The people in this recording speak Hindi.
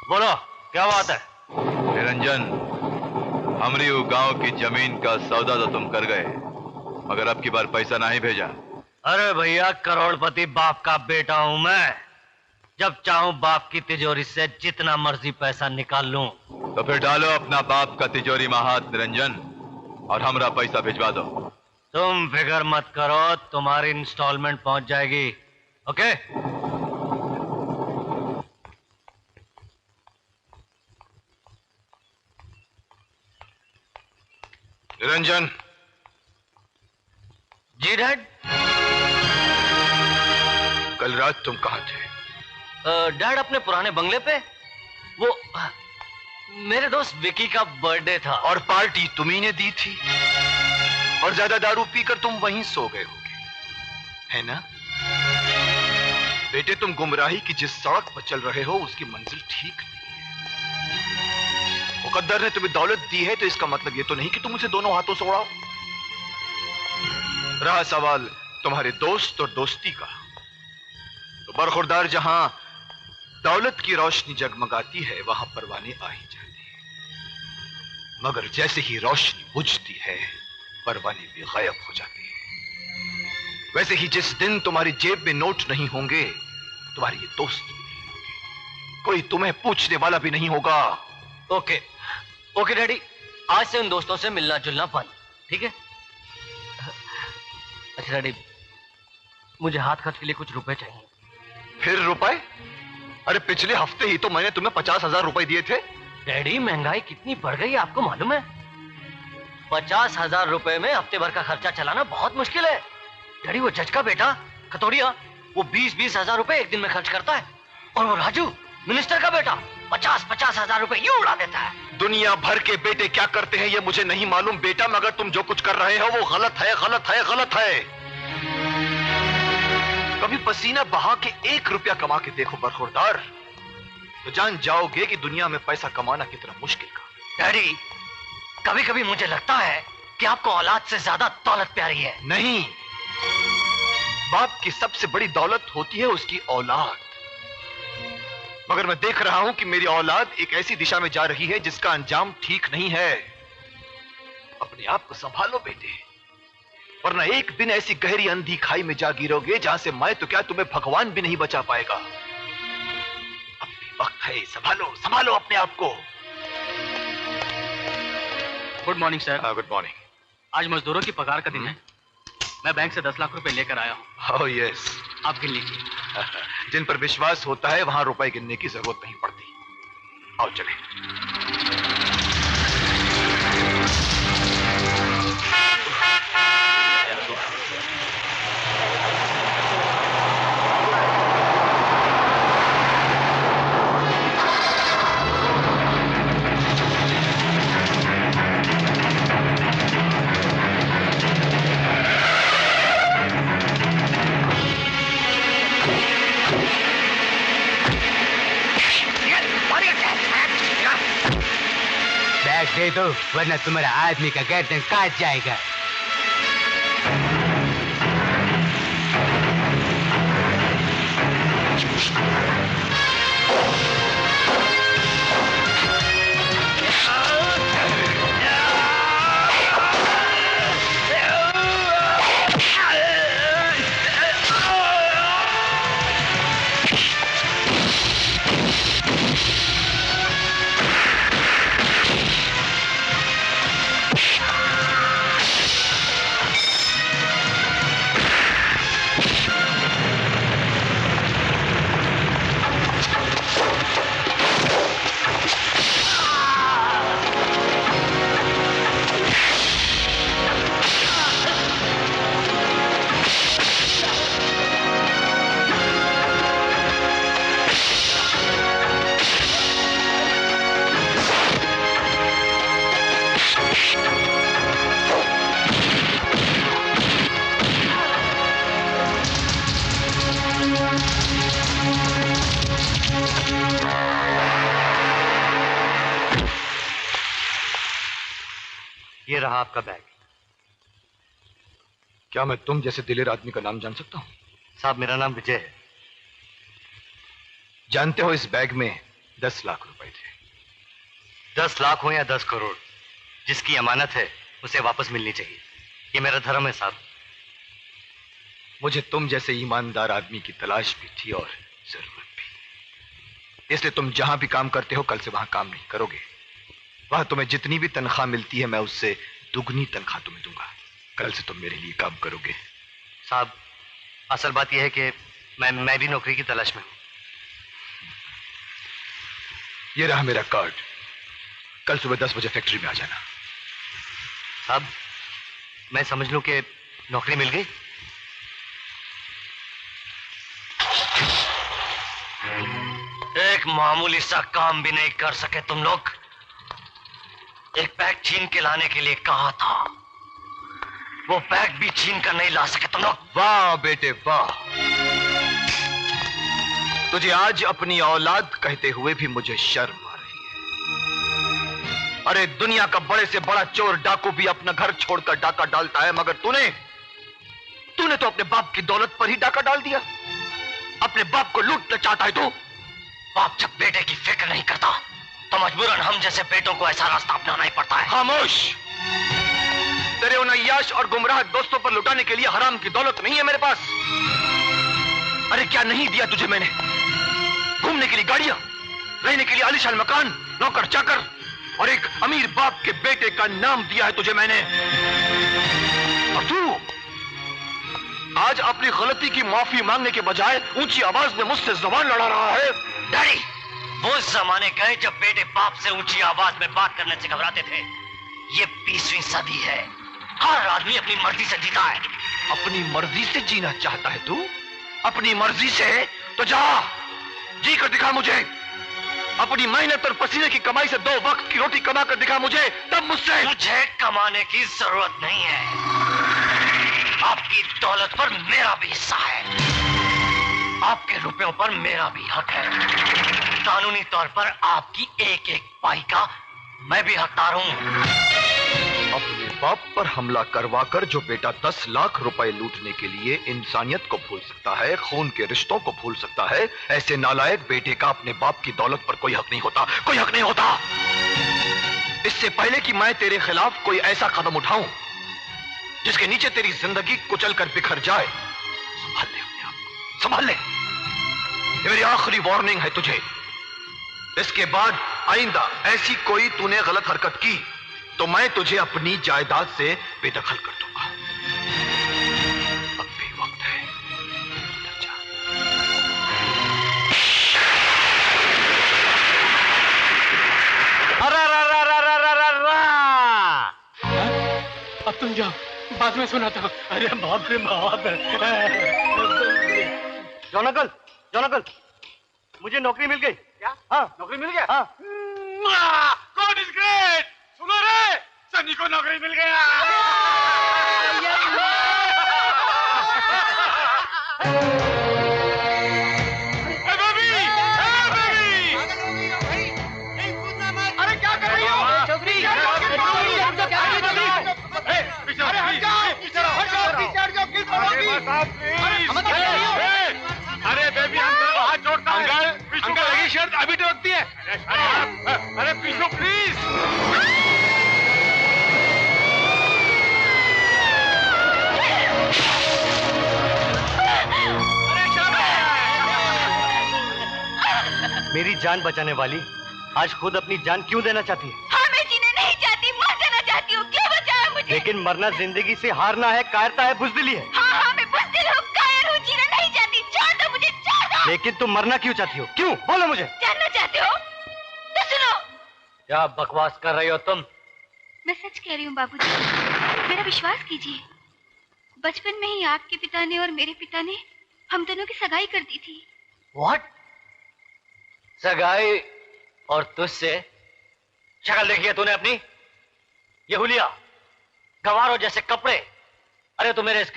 बोलो क्या बात है? निरंजन, हमरी गांव की जमीन का सौदा तो तुम कर गए, मगर अब की बार पैसा नहीं भेजा। अरे भैया, करोड़पति बाप का बेटा हूं मैं। जब चाहूं बाप की तिजोरी से जितना मर्जी पैसा निकाल लूं। तो फिर डालो अपना बाप का तिजोरी में हाथ निरंजन, और हमरा पैसा भिजवा दो। तुम फिक्र मत करो, तुम्हारी इंस्टॉलमेंट पहुंच जाएगी। ओके? निरंजन। जी डैड। कल रात तुम कहां थे? डैड अपने पुराने बंगले पे। वो मेरे दोस्त विकी का बर्थडे था। और पार्टी तुम्ही ने दी थी, और ज्यादा दारू पीकर तुम वहीं सो गए होगे, है ना? बेटे, तुम गुमराही की जिस सड़क पर चल रहे हो उसकी मंजिल ठीक नहीं है। मुकद्दर ने तुम्हें दौलत दी है तो इसका मतलब ये तो नहीं कि तुम उसे दोनों हाथों से उड़ाओ। रहा सवाल तुम्हारे दोस्त और दोस्ती का, तो बरखुरदार जहां दौलत की रोशनी जगमगाती है वहां परवाने आ ही जाते हैं, मगर जैसे ही रोशनी बुझती है परवाने भी गायब हो जाते हैं। वैसे ही जिस दिन तुम्हारी जेब में नोट नहीं होंगे तुम्हारे ये दोस्त भी नहीं होंगे, कोई तुम्हें पूछने वाला भी नहीं होगा। ओके ओके डैडी, आज से उन दोस्तों से मिलना जुलना बंद, ठीक है? अच्छा डैडी, मुझे हाथ खर्च के लिए कुछ रुपए चाहिए। फिर रुपए? अरे पिछले हफ्ते ही तो मैंने तुम्हें 50,000 रुपए दिए थे। डैडी, महंगाई कितनी बढ़ गई है आपको मालूम है? 50,000 रुपए में हफ्ते भर का खर्चा चलाना बहुत मुश्किल है। डैडी, वो जज का बेटा खतौड़िया, वो 20-20 हजार रुपए एक दिन में खर्च करता है, और वो राजू मिनिस्टर का बेटा 50-50 हजार रुपए यूं उड़ा देता है। दुनिया भर के बेटे क्या करते हैं ये मुझे नहीं मालूम बेटा, मगर तुम जो कुछ कर रहे हो वो गलत है, गलत है, गलत है। कभी पसीना बहा के 1 रुपया कमा के देखो बरखुरदार, तो जान जाओगे कि दुनिया में पैसा कमाना कितना मुश्किल काम है। डैडी, कभी कभी मुझे लगता है कि आपको औलाद से ज्यादा दौलत प्यारी है। नहीं, बाप की सबसे बड़ी दौलत होती है उसकी औलाद, मगर मैं देख रहा हूं कि मेरी औलाद एक ऐसी दिशा में जा रही है जिसका अंजाम ठीक नहीं है। अपने आप को संभालो बेटे, वरना एक दिन ऐसी गहरी अंधी खाई में जा गिरोगे जहां से मैं तो क्या तुम्हें भगवान भी नहीं बचा पाएगा। अब भी वक्त है, संभालो संभालो अपने आप को। Good morning sir. Good morning. आज मजदूरों की पगार का दिन है। मैं बैंक से 10 लाख रुपए लेकर आया हूँ। Oh yes. आप गिन लीजिए। जिन पर विश्वास होता है वहां रुपए गिनने की जरूरत नहीं पड़ती। आओ चले। बैग दे दो वरना तुम्हारा आदमी का गर्दन काट जाएगा। ये रहा आपका बैग। क्या मैं तुम जैसे दिलेर आदमी का नाम जान सकता हूं? साहब, मेरा नाम विजय है। जानते हो इस बैग में 10 लाख रुपए थे। 10 लाख हो या 10 करोड़, जिसकी अमानत है उसे वापस मिलनी चाहिए। ये मेरा धर्म है साहब। मुझे तुम जैसे ईमानदार आदमी की तलाश भी थी और जरूरत भी। इसलिए तुम जहां भी काम करते हो कल से वहां काम नहीं करोगे। वहां तुम्हें जितनी भी तनख्वाह मिलती है मैं उससे दुगनी तनख्वाह तुम्हें दूंगा। कल से तुम मेरे लिए काम करोगे। साहब, असल बात यह है कि मैं भी नौकरी की तलाश में हूं। ये रहा मेरा कार्ड। कल सुबह 10 बजे फैक्ट्री में आ जाना। साहब, मैं समझ लूं कि नौकरी मिल गई? एक मामूली सा काम भी नहीं कर सके तुम लोग। एक बैग छीन के लाने के लिए कहा था, वो बैग भी छीन कर नहीं ला सके तुम लोग। वाह बेटे वाह, तुझे आज अपनी औलाद कहते हुए भी मुझे शर्म आ रही है। अरे दुनिया का बड़े से बड़ा चोर डाकू भी अपना घर छोड़कर डाका डालता है, मगर तूने तो अपने बाप की दौलत पर ही डाका डाल दिया। अपने बाप को लूटना चाहता है तू। बाप जब बेटे की फिक्र नहीं करता तो मजबूरन हम जैसे बेटों को ऐसा रास्ता अपनाना ही पड़ता है। खामोश। तेरे उन अय्याश और गुमराह दोस्तों पर लुटाने के लिए हराम की दौलत नहीं है मेरे पास। अरे क्या नहीं दिया तुझे मैंने? घूमने के लिए गाड़ियां, रहने के लिए आलीशान मकान, नौकर चाकर और एक अमीर बाप के बेटे का नाम दिया है तुझे मैंने। और तू आज अपनी गलती की माफी मांगने के बजाय ऊंची आवाज में मुझसे जबान लड़ा रहा है। डैडी, वो जमाने गए जब बेटे बाप से ऊंची आवाज में बात करने से घबराते थे। ये 20वीं सदी है। हर आदमी अपनी मर्जी से जीता है। अपनी मर्जी से जीना चाहता है तू? अपनी मर्जी से तो जा, जी कर दिखा मुझे। अपनी मेहनत और पसीने की कमाई से 2 वक्त की रोटी कमा कर दिखा मुझे, तब मुझसे। मुझे कमाने की जरूरत नहीं है। आपकी दौलत पर मेरा भी हिस्सा है। आपके रुपयों पर मेरा भी हक है। कानूनी तौर पर आपकी एक एक पाई का मैं भी हकदार हूं। अपने बाप पर हमला करवाकर जो बेटा 10 लाख रुपए लूटने के लिए इंसानियत को भूल सकता है, खून के रिश्तों को भूल सकता है, ऐसे नालायक बेटे का अपने बाप की दौलत पर कोई हक नहीं होता। कोई हक नहीं होता। इससे पहले कि मैं तेरे खिलाफ कोई ऐसा कदम उठाऊं जिसके नीचे तेरी जिंदगी कुचल कर बिखर जाए, संभाल ले अपने आप को, संभाल ले। ये मेरी आखिरी वार्निंग है तुझे। इसके बाद आइंदा ऐसी कोई तूने गलत हरकत की तो मैं तुझे अपनी जायदाद से बेदखल कर दूंगा। अब भी वक्त है, उधर जा। अब तुम जाओ, बाद में सुनाता हूँ। अरे बाप रे बाप। जॉन अंकल, मुझे नौकरी मिल गई। क्या? हाँ, नौकरी मिल गया? हाँ। God is great. सुनो रे, सनी को नौकरी मिल गया। अरे क्या कर रही हो? छोकरी, अरे बेबी, अंकल को हाथ जोड़ता है। अंकल लगी शर्त अभी टोकती है। अरे पीछो प्लीज। मेरी जान बचाने वाली आज खुद अपनी जान क्यों देना चाहती है? हाँ, मैं जीना नहीं चाहती, मर जाना चाहती हूँ। क्यों बचाया मुझे? लेकिन मरना जिंदगी से हारना है, कायरता है, बुज़दिली है। हाँ, मैं बुज़दिल हूँ, कायर हूँ, जीना नहीं चाहती। छोड़ दो मुझे, छोड़ दो। लेकिन तुम मरना क्यों चाहती हो? क्यों? बोलो मुझे। जानना चाहते हो तो सुनो। क्या बकवास कर रही हो तुम? मैं सच कह रही हूँ बाबूजी, मेरा विश्वास कीजिए। बचपन में ही आपके पिता ने और मेरे पिता ने हम दोनों की सगाई कर दी थी। What? सगाई? और तुझसे? शक्ल देखी है तूने अपनी? ये हुलिया, गवारों जैसे कपड़े। अरे तू मेरे इस